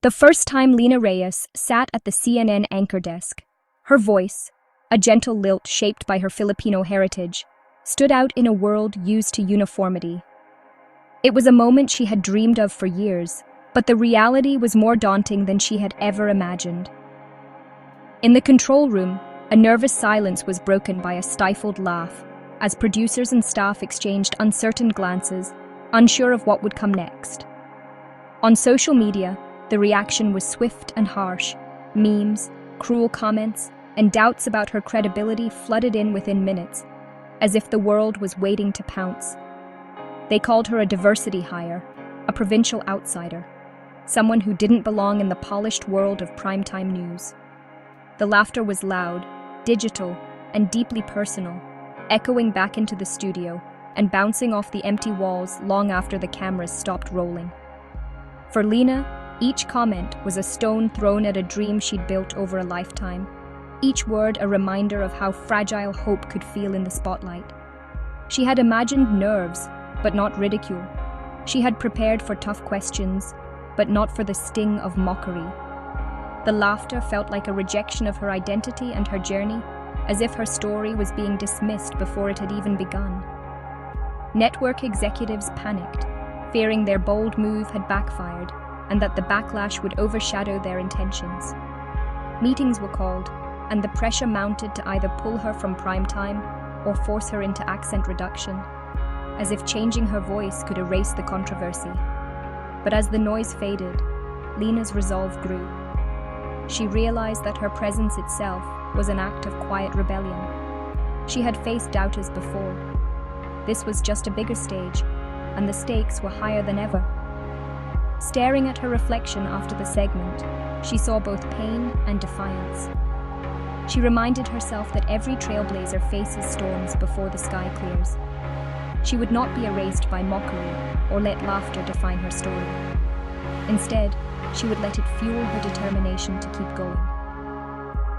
The first time Lina Reyes sat at the CNN anchor desk, her voice, a gentle lilt shaped by her Filipino heritage, stood out in a world used to uniformity. It was a moment she had dreamed of for years, but the reality was more daunting than she had ever imagined. In the control room, a nervous silence was broken by a stifled laugh, as producers and staff exchanged uncertain glances, unsure of what would come next. On social media, the reaction was swift and harsh. Memes, cruel comments, and doubts about her credibility flooded in within minutes, as if the world was waiting to pounce. They called her a diversity hire, a provincial outsider, someone who didn't belong in the polished world of primetime news. The laughter was loud, digital, and deeply personal, echoing back into the studio and bouncing off the empty walls long after the cameras stopped rolling. For Lina, each comment was a stone thrown at a dream she'd built over a lifetime, each word a reminder of how fragile hope could feel in the spotlight. She had imagined nerves, but not ridicule. She had prepared for tough questions, but not for the sting of mockery. The laughter felt like a rejection of her identity and her journey, as if her story was being dismissed before it had even begun. Network executives panicked, fearing their bold move had backfired and that the backlash would overshadow their intentions. Meetings were called, and the pressure mounted to either pull her from primetime or force her into accent reduction, as if changing her voice could erase the controversy. But as the noise faded, Lina's resolve grew. She realized that her presence itself was an act of quiet rebellion. She had faced doubters before. This was just a bigger stage, and the stakes were higher than ever. Staring at her reflection after the segment, she saw both pain and defiance. She reminded herself that every trailblazer faces storms before the sky clears. She would not be erased by mockery or let laughter define her story. Instead, she would let it fuel her determination to keep going.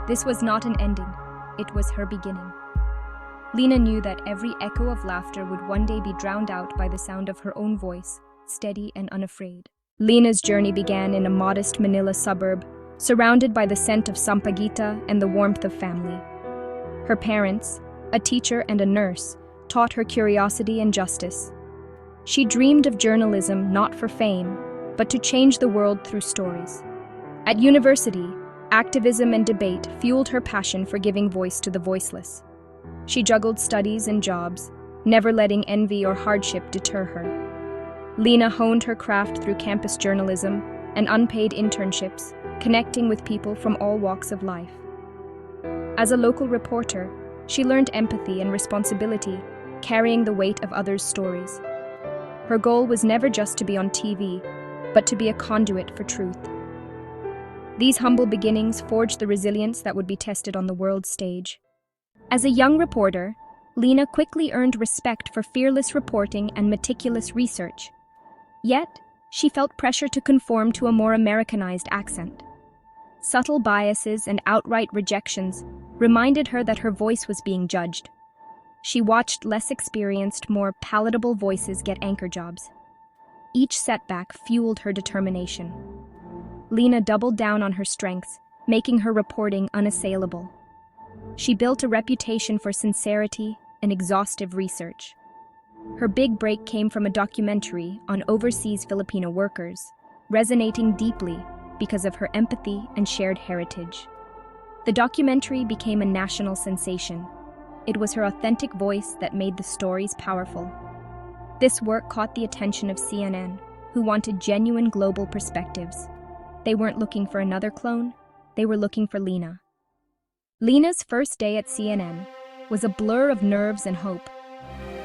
This was not an ending, it was her beginning. Lina knew that every echo of laughter would one day be drowned out by the sound of her own voice, steady and unafraid. Lina's journey began in a modest Manila suburb, surrounded by the scent of sampaguita and the warmth of family. Her parents, a teacher and a nurse, taught her curiosity and justice. She dreamed of journalism not for fame, but to change the world through stories. At university, activism and debate fueled her passion for giving voice to the voiceless. She juggled studies and jobs, never letting envy or hardship deter her. Lina honed her craft through campus journalism and unpaid internships, connecting with people from all walks of life. As a local reporter, she learned empathy and responsibility, carrying the weight of others' stories. Her goal was never just to be on TV, but to be a conduit for truth. These humble beginnings forged the resilience that would be tested on the world stage. As a young reporter, Lina quickly earned respect for fearless reporting and meticulous research. Yet, she felt pressure to conform to a more Americanized accent. Subtle biases and outright rejections reminded her that her voice was being judged. She watched less experienced, more palatable voices get anchor jobs. Each setback fueled her determination. Lina doubled down on her strengths, making her reporting unassailable. She built a reputation for sincerity and exhaustive research. Her big break came from a documentary on overseas Filipino workers, resonating deeply because of her empathy and shared heritage. The documentary became a national sensation. It was her authentic voice that made the stories powerful. This work caught the attention of CNN, who wanted genuine global perspectives. They weren't looking for another clone, they were looking for Lina. Lina's first day at CNN was a blur of nerves and hope,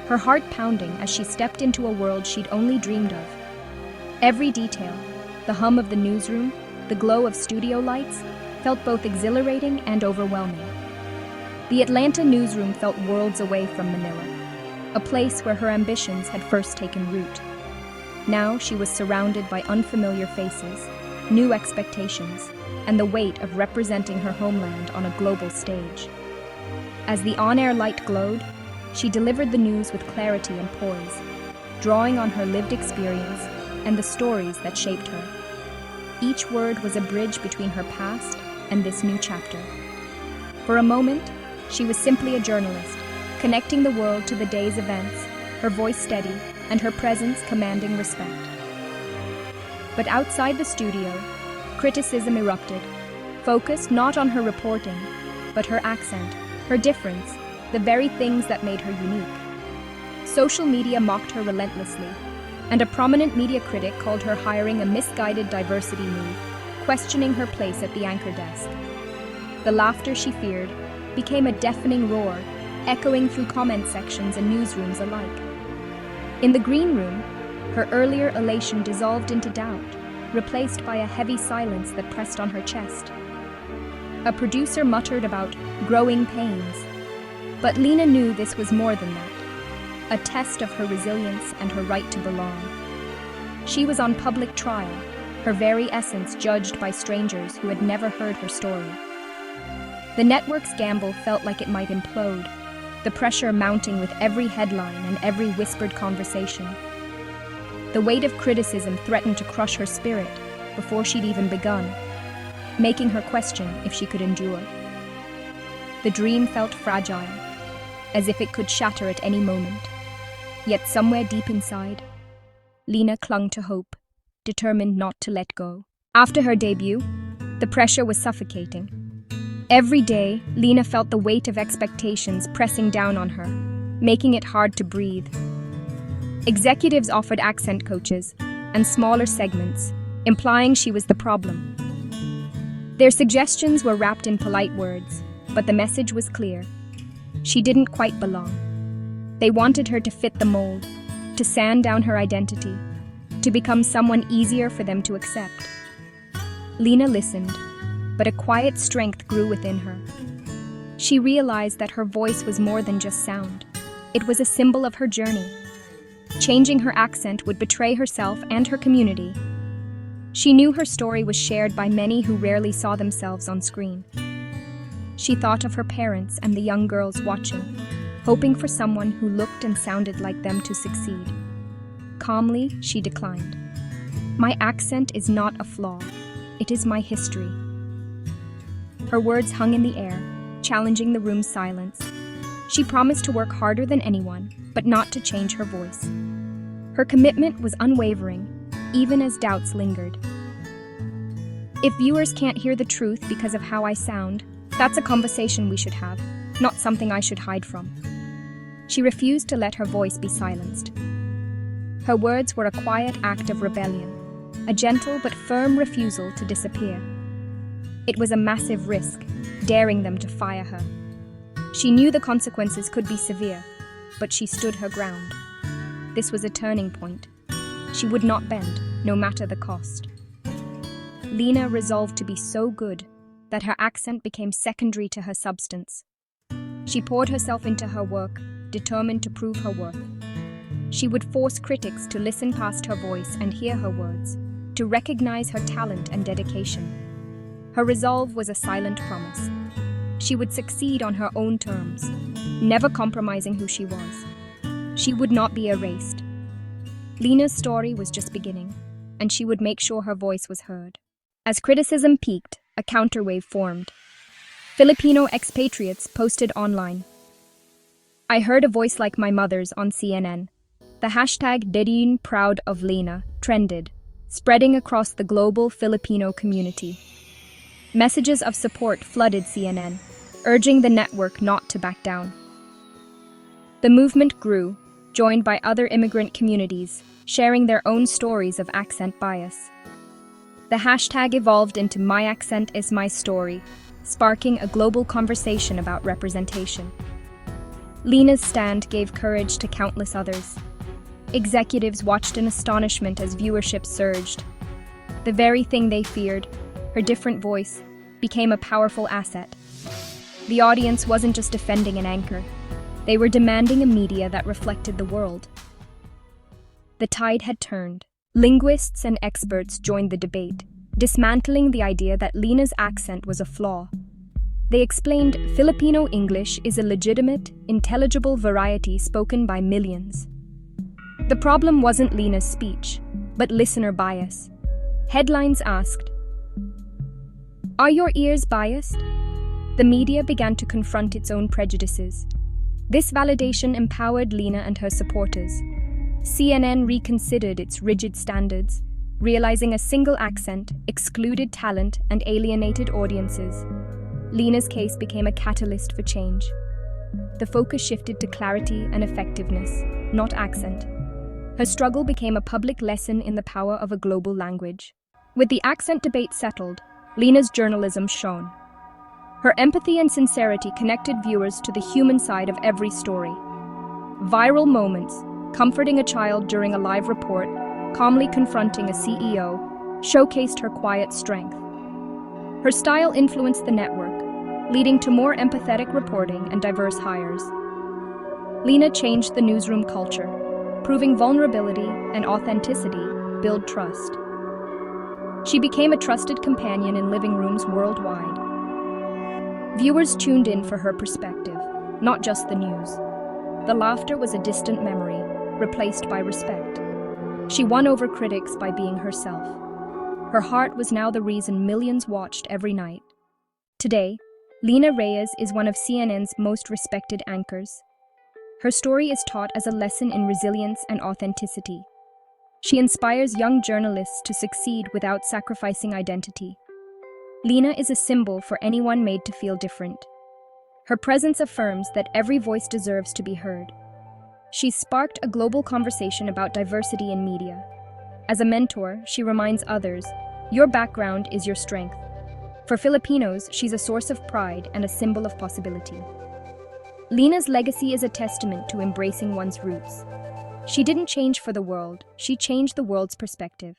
her heart pounding as she stepped into a world she'd only dreamed of. Every detail, the hum of the newsroom, the glow of studio lights, felt both exhilarating and overwhelming. The Atlanta newsroom felt worlds away from Manila, a place where her ambitions had first taken root. Now she was surrounded by unfamiliar faces, new expectations, and the weight of representing her homeland on a global stage. As the on-air light glowed, she delivered the news with clarity and poise, drawing on her lived experience and the stories that shaped her. Each word was a bridge between her past and this new chapter. For a moment, she was simply a journalist, connecting the world to the day's events, her voice steady and her presence commanding respect. But outside the studio, criticism erupted, focused not on her reporting, but her accent, her difference, the very things that made her unique. Social media mocked her relentlessly, and a prominent media critic called her hiring a misguided diversity move, questioning her place at the anchor desk. The laughter she feared became a deafening roar, echoing through comment sections and newsrooms alike. In the green room, her earlier elation dissolved into doubt, replaced by a heavy silence that pressed on her chest. A producer muttered about growing pains, but Lena knew this was more than that, a test of her resilience and her right to belong. She was on public trial, her very essence judged by strangers who had never heard her story. The network's gamble felt like it might implode, the pressure mounting with every headline and every whispered conversation. The weight of criticism threatened to crush her spirit before she'd even begun, making her question if she could endure. The dream felt fragile, as if it could shatter at any moment. Yet somewhere deep inside, Lena clung to hope, determined not to let go. After her debut, the pressure was suffocating. Every day, Lena felt the weight of expectations pressing down on her, making it hard to breathe. Executives offered accent coaches and smaller segments, implying she was the problem. Their suggestions were wrapped in polite words, but the message was clear. She didn't quite belong. They wanted her to fit the mold, to sand down her identity, to become someone easier for them to accept. Lena listened, but a quiet strength grew within her. She realized that her voice was more than just sound. It was a symbol of her journey. Changing her accent would betray herself and her community. She knew her story was shared by many who rarely saw themselves on screen. She thought of her parents and the young girls watching, hoping for someone who looked and sounded like them to succeed. Calmly, she declined. "My accent is not a flaw. It is my history." Her words hung in the air, challenging the room's silence. She promised to work harder than anyone, but not to change her voice. Her commitment was unwavering, even as doubts lingered. "If viewers can't hear the truth because of how I sound, that's a conversation we should have, not something I should hide from." She refused to let her voice be silenced. Her words were a quiet act of rebellion, a gentle but firm refusal to disappear. It was a massive risk, daring them to fire her. She knew the consequences could be severe, but she stood her ground. This was a turning point. She would not bend, no matter the cost. Lena resolved to be so good that her accent became secondary to her substance. She poured herself into her work, determined to prove her worth. She would force critics to listen past her voice and hear her words, to recognize her talent and dedication. Her resolve was a silent promise. She would succeed on her own terms, never compromising who she was. She would not be erased. Lena's story was just beginning, and she would make sure her voice was heard. As criticism peaked, a counterwave formed. Filipino expatriates posted online. "I heard a voice like my mother's on CNN." The hashtag Dedin Proud of Lena trended, spreading across the global Filipino community. Messages of support flooded CNN, urging the network not to back down. The movement grew, joined by other immigrant communities, sharing their own stories of accent bias. The hashtag evolved into "My accent is my story," sparking a global conversation about representation. Lena's stand gave courage to countless others. Executives watched in astonishment as viewership surged. The very thing they feared, her different voice, became a powerful asset. The audience wasn't just defending an anchor. They were demanding a media that reflected the world. The tide had turned. Linguists and experts joined the debate, dismantling the idea that Lena's accent was a flaw. They explained Filipino English is a legitimate, intelligible variety spoken by millions. The problem wasn't Lena's speech, but listener bias. Headlines asked, "Are your ears biased?" The media began to confront its own prejudices. This validation empowered Lina and her supporters. CNN reconsidered its rigid standards, realizing a single accent excluded talent and alienated audiences. Lina's case became a catalyst for change. The focus shifted to clarity and effectiveness, not accent. Her struggle became a public lesson in the power of a global language. With the accent debate settled, Lina's journalism shone. Her empathy and sincerity connected viewers to the human side of every story. Viral moments, comforting a child during a live report, calmly confronting a CEO, showcased her quiet strength. Her style influenced the network, leading to more empathetic reporting and diverse hires. Lina changed the newsroom culture, proving vulnerability and authenticity build trust. She became a trusted companion in living rooms worldwide. Viewers tuned in for her perspective, not just the news. The laughter was a distant memory, replaced by respect. She won over critics by being herself. Her heart was now the reason millions watched every night. Today, Lina Reyes is one of CNN's most respected anchors. Her story is taught as a lesson in resilience and authenticity. She inspires young journalists to succeed without sacrificing identity. Lina is a symbol for anyone made to feel different. Her presence affirms that every voice deserves to be heard. She's sparked a global conversation about diversity in media. As a mentor, she reminds others, your background is your strength. For Filipinos, she's a source of pride and a symbol of possibility. Lina's legacy is a testament to embracing one's roots. She didn't change for the world, she changed the world's perspective.